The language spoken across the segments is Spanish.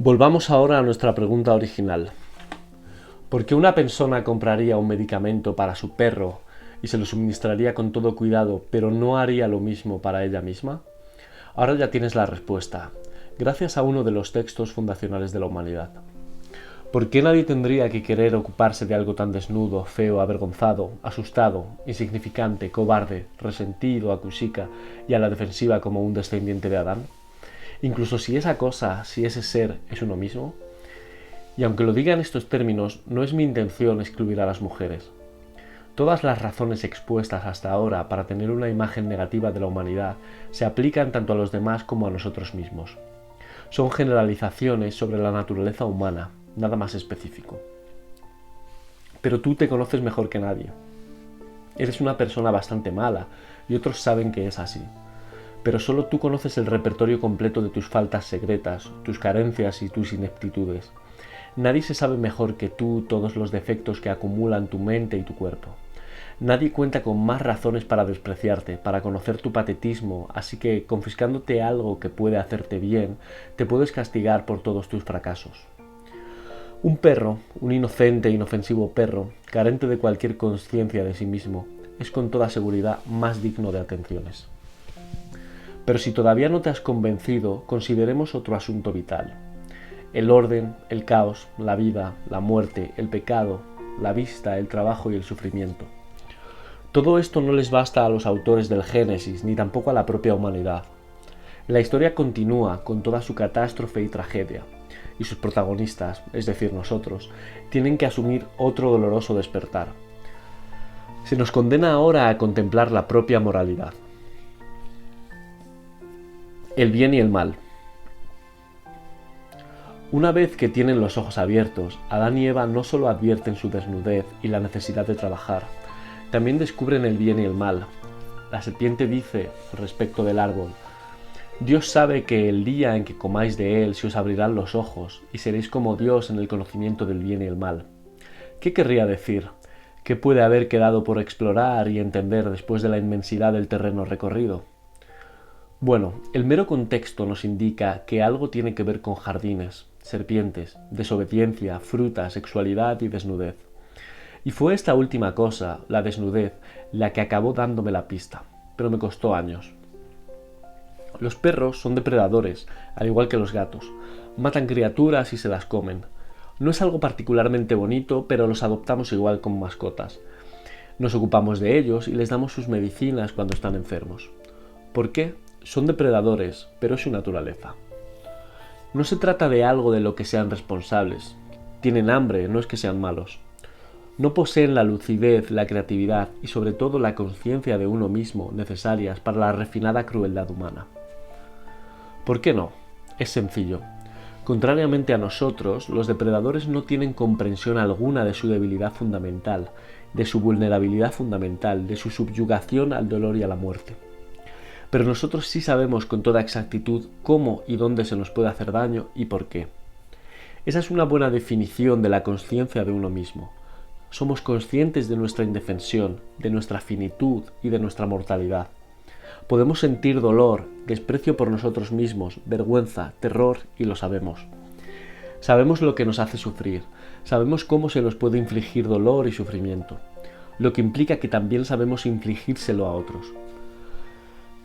Volvamos ahora a nuestra pregunta original. ¿Por qué una persona compraría un medicamento para su perro y se lo suministraría con todo cuidado, pero no haría lo mismo para ella misma? Ahora ya tienes la respuesta, gracias a uno de los textos fundacionales de la humanidad. ¿Por qué nadie tendría que querer ocuparse de algo tan desnudo, feo, avergonzado, asustado, insignificante, cobarde, resentido, acusica y a la defensiva como un descendiente de Adán? Incluso si esa cosa, si ese ser es uno mismo. Y aunque lo diga en estos términos, no es mi intención excluir a las mujeres. Todas las razones expuestas hasta ahora para tener una imagen negativa de la humanidad se aplican tanto a los demás como a nosotros mismos. Son generalizaciones sobre la naturaleza humana, nada más específico. Pero tú te conoces mejor que nadie. Eres una persona bastante mala y otros saben que es así. Pero solo tú conoces el repertorio completo de tus faltas secretas, tus carencias y tus ineptitudes. Nadie se sabe mejor que tú todos los defectos que acumulan tu mente y tu cuerpo. Nadie cuenta con más razones para despreciarte, para conocer tu patetismo, así que confiscándote algo que puede hacerte bien, te puedes castigar por todos tus fracasos. Un perro, un inocente e inofensivo perro, carente de cualquier conciencia de sí mismo, es con toda seguridad más digno de atenciones. Pero si todavía no te has convencido, consideremos otro asunto vital. El orden, el caos, la vida, la muerte, el pecado, la vista, el trabajo y el sufrimiento. Todo esto no les basta a los autores del Génesis, ni tampoco a la propia humanidad. La historia continúa con toda su catástrofe y tragedia, y sus protagonistas, es decir, nosotros, tienen que asumir otro doloroso despertar. Se nos condena ahora a contemplar la propia moralidad. El bien y el mal. Una vez que tienen los ojos abiertos, Adán y Eva no solo advierten su desnudez y la necesidad de trabajar, también descubren el bien y el mal. La serpiente dice, respecto del árbol, Dios sabe que el día en que comáis de él se os abrirán los ojos y seréis como Dios en el conocimiento del bien y el mal. ¿Qué querría decir? ¿Qué puede haber quedado por explorar y entender después de la inmensidad del terreno recorrido? Bueno, el mero contexto nos indica que algo tiene que ver con jardines, serpientes, desobediencia, fruta, sexualidad y desnudez. Y fue esta última cosa, la desnudez, la que acabó dándome la pista, pero me costó años. Los perros son depredadores, al igual que los gatos. Matan criaturas y se las comen. No es algo particularmente bonito, pero los adoptamos igual como mascotas. Nos ocupamos de ellos y les damos sus medicinas cuando están enfermos. ¿Por qué? Son depredadores, pero es su naturaleza. No se trata de algo de lo que sean responsables. Tienen hambre, no es que sean malos. No poseen la lucidez, la creatividad y sobre todo la conciencia de uno mismo necesarias para la refinada crueldad humana. ¿Por qué no? Es sencillo. Contrariamente a nosotros, los depredadores no tienen comprensión alguna de su debilidad fundamental, de su vulnerabilidad fundamental, de su subyugación al dolor y a la muerte. Pero nosotros sí sabemos con toda exactitud cómo y dónde se nos puede hacer daño y por qué. Esa es una buena definición de la consciencia de uno mismo. Somos conscientes de nuestra indefensión, de nuestra finitud y de nuestra mortalidad. Podemos sentir dolor, desprecio por nosotros mismos, vergüenza, terror y lo sabemos. Sabemos lo que nos hace sufrir, sabemos cómo se nos puede infligir dolor y sufrimiento, lo que implica que también sabemos infligírselo a otros.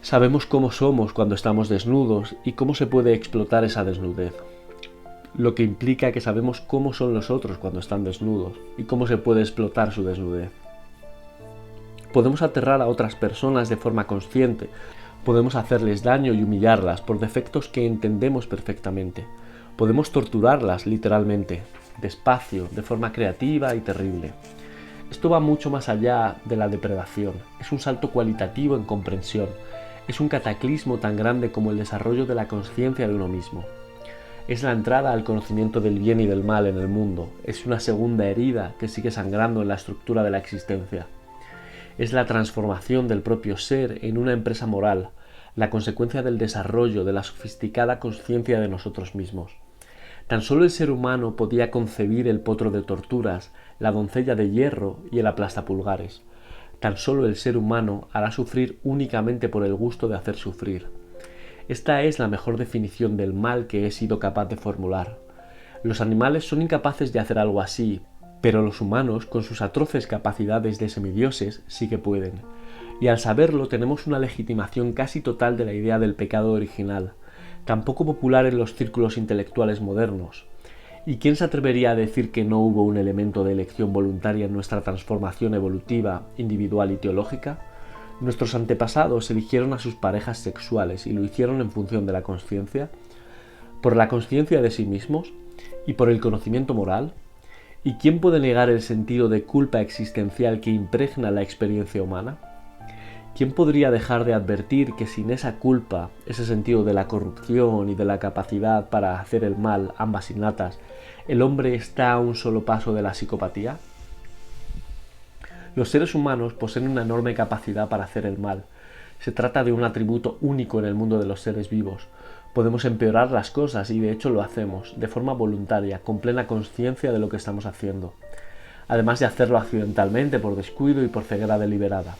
Sabemos cómo somos cuando estamos desnudos y cómo se puede explotar esa desnudez, lo que implica que sabemos cómo son los otros cuando están desnudos y cómo se puede explotar su desnudez. Podemos aterrar a otras personas de forma consciente, podemos hacerles daño y humillarlas por defectos que entendemos perfectamente, podemos torturarlas literalmente, despacio, de forma creativa y terrible. Esto va mucho más allá de la depredación, es un salto cualitativo en comprensión, es un cataclismo tan grande como el desarrollo de la conciencia de uno mismo. Es la entrada al conocimiento del bien y del mal en el mundo, es una segunda herida que sigue sangrando en la estructura de la existencia. Es la transformación del propio ser en una empresa moral, la consecuencia del desarrollo de la sofisticada conciencia de nosotros mismos. Tan solo el ser humano podía concebir el potro de torturas, la doncella de hierro y el aplastapulgares. Tan solo el ser humano hará sufrir únicamente por el gusto de hacer sufrir. Esta es la mejor definición del mal que he sido capaz de formular. Los animales son incapaces de hacer algo así, pero los humanos, con sus atroces capacidades de semidioses, sí que pueden. Y al saberlo tenemos una legitimación casi total de la idea del pecado original, tan poco popular en los círculos intelectuales modernos. ¿Y quién se atrevería a decir que no hubo un elemento de elección voluntaria en nuestra transformación evolutiva, individual y teológica? Nuestros antepasados eligieron a sus parejas sexuales y lo hicieron en función de la consciencia, por la consciencia de sí mismos y por el conocimiento moral. ¿Y quién puede negar el sentido de culpa existencial que impregna la experiencia humana? ¿Quién podría dejar de advertir que sin esa culpa, ese sentido de la corrupción y de la capacidad para hacer el mal, ambas innatas, el hombre está a un solo paso de la psicopatía? Los seres humanos poseen una enorme capacidad para hacer el mal. Se trata de un atributo único en el mundo de los seres vivos. Podemos empeorar las cosas y de hecho lo hacemos, de forma voluntaria, con plena conciencia de lo que estamos haciendo, además de hacerlo accidentalmente, por descuido y por ceguera deliberada.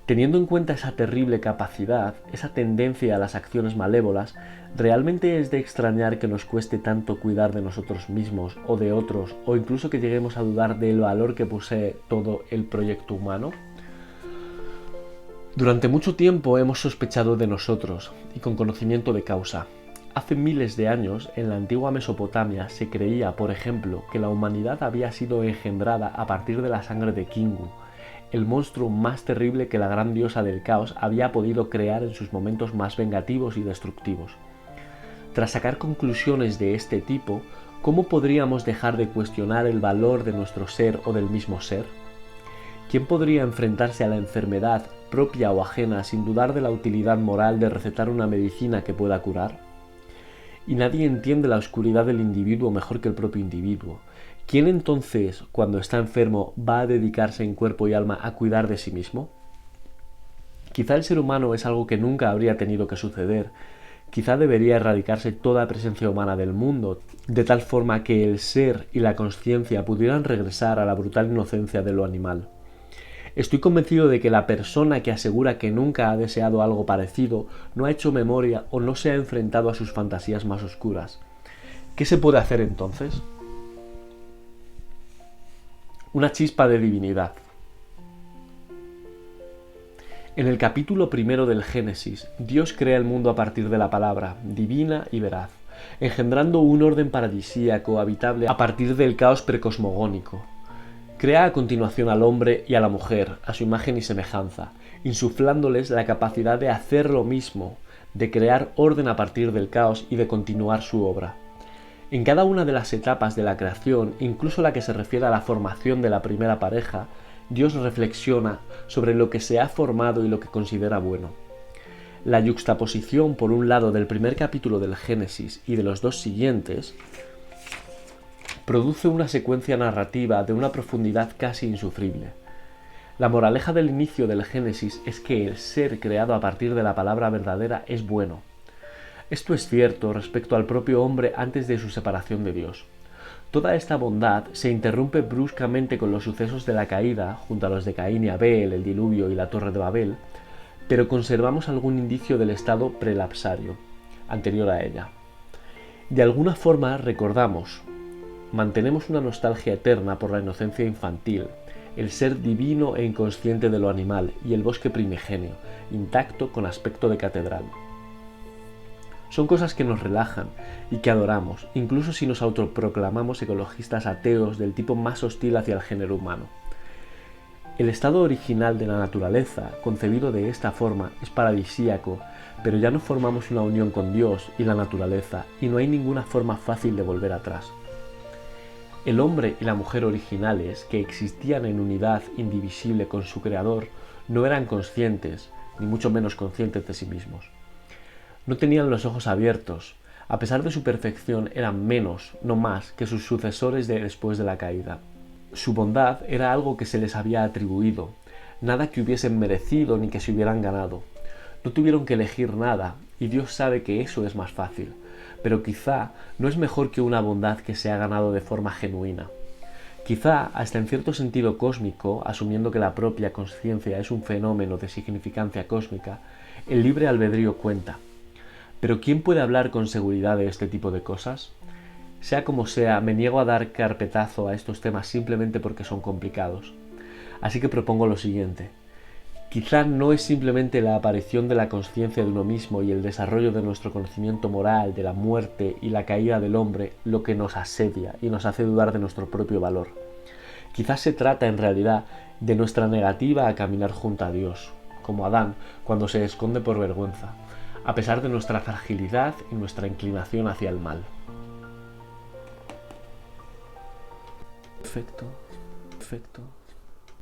Teniendo en cuenta esa terrible capacidad, esa tendencia a las acciones malévolas, ¿realmente es de extrañar que nos cueste tanto cuidar de nosotros mismos o de otros, o incluso que lleguemos a dudar del valor que posee todo el proyecto humano? Durante mucho tiempo hemos sospechado de nosotros, y con conocimiento de causa. Hace miles de años, en la antigua Mesopotamia, se creía, por ejemplo, que la humanidad había sido engendrada a partir de la sangre de Kingu, el monstruo más terrible que la gran diosa del caos había podido crear en sus momentos más vengativos y destructivos. Tras sacar conclusiones de este tipo, ¿cómo podríamos dejar de cuestionar el valor de nuestro ser o del mismo ser? ¿Quién podría enfrentarse a la enfermedad, propia o ajena, sin dudar de la utilidad moral de recetar una medicina que pueda curar? Y nadie entiende la oscuridad del individuo mejor que el propio individuo. ¿Quién entonces, cuando está enfermo, va a dedicarse en cuerpo y alma a cuidar de sí mismo? Quizá el ser humano es algo que nunca habría tenido que suceder. Quizá debería erradicarse toda presencia humana del mundo, de tal forma que el ser y la consciencia pudieran regresar a la brutal inocencia de lo animal. Estoy convencido de que la persona que asegura que nunca ha deseado algo parecido no ha hecho memoria o no se ha enfrentado a sus fantasías más oscuras. ¿Qué se puede hacer entonces? Una chispa de divinidad. En el capítulo primero del Génesis, Dios crea el mundo a partir de la palabra, divina y veraz, engendrando un orden paradisíaco habitable a partir del caos precosmogónico. Crea a continuación al hombre y a la mujer, a su imagen y semejanza, insuflándoles la capacidad de hacer lo mismo, de crear orden a partir del caos y de continuar su obra. En cada una de las etapas de la creación, incluso la que se refiere a la formación de la primera pareja, Dios reflexiona sobre lo que se ha formado y lo que considera bueno. La yuxtaposición, por un lado, del primer capítulo del Génesis y de los dos siguientes, produce una secuencia narrativa de una profundidad casi insufrible. La moraleja del inicio del Génesis es que el ser creado a partir de la palabra verdadera es bueno. Esto es cierto respecto al propio hombre antes de su separación de Dios. Toda esta bondad se interrumpe bruscamente con los sucesos de la caída, junto a los de Caín y Abel, el diluvio y la Torre de Babel, pero conservamos algún indicio del estado prelapsario, anterior a ella. De alguna forma recordamos, mantenemos una nostalgia eterna por la inocencia infantil, el ser divino e inconsciente de lo animal y el bosque primigenio, intacto con aspecto de catedral. Son cosas que nos relajan y que adoramos, incluso si nos autoproclamamos ecologistas ateos del tipo más hostil hacia el género humano. El estado original de la naturaleza, concebido de esta forma, es paradisíaco, pero ya no formamos una unión con Dios y la naturaleza, y no hay ninguna forma fácil de volver atrás. El hombre y la mujer originales, que existían en unidad indivisible con su creador, no eran conscientes, ni mucho menos conscientes de sí mismos. No tenían los ojos abiertos. A pesar de su perfección, eran menos, no más, que sus sucesores después de la caída. Su bondad era algo que se les había atribuido, nada que hubiesen merecido ni que se hubieran ganado. No tuvieron que elegir nada, y Dios sabe que eso es más fácil. Pero quizá no es mejor que una bondad que se ha ganado de forma genuina. Quizá, hasta en cierto sentido cósmico, asumiendo que la propia consciencia es un fenómeno de significancia cósmica, el libre albedrío cuenta. Pero ¿quién puede hablar con seguridad de este tipo de cosas? Sea como sea, me niego a dar carpetazo a estos temas simplemente porque son complicados. Así que propongo lo siguiente. Quizá no es simplemente la aparición de la conciencia de uno mismo y el desarrollo de nuestro conocimiento moral de la muerte y la caída del hombre lo que nos asedia y nos hace dudar de nuestro propio valor. Quizás se trata en realidad de nuestra negativa a caminar junto a Dios, como Adán cuando se esconde por vergüenza, a pesar de nuestra fragilidad y nuestra inclinación hacia el mal. Perfecto, perfecto.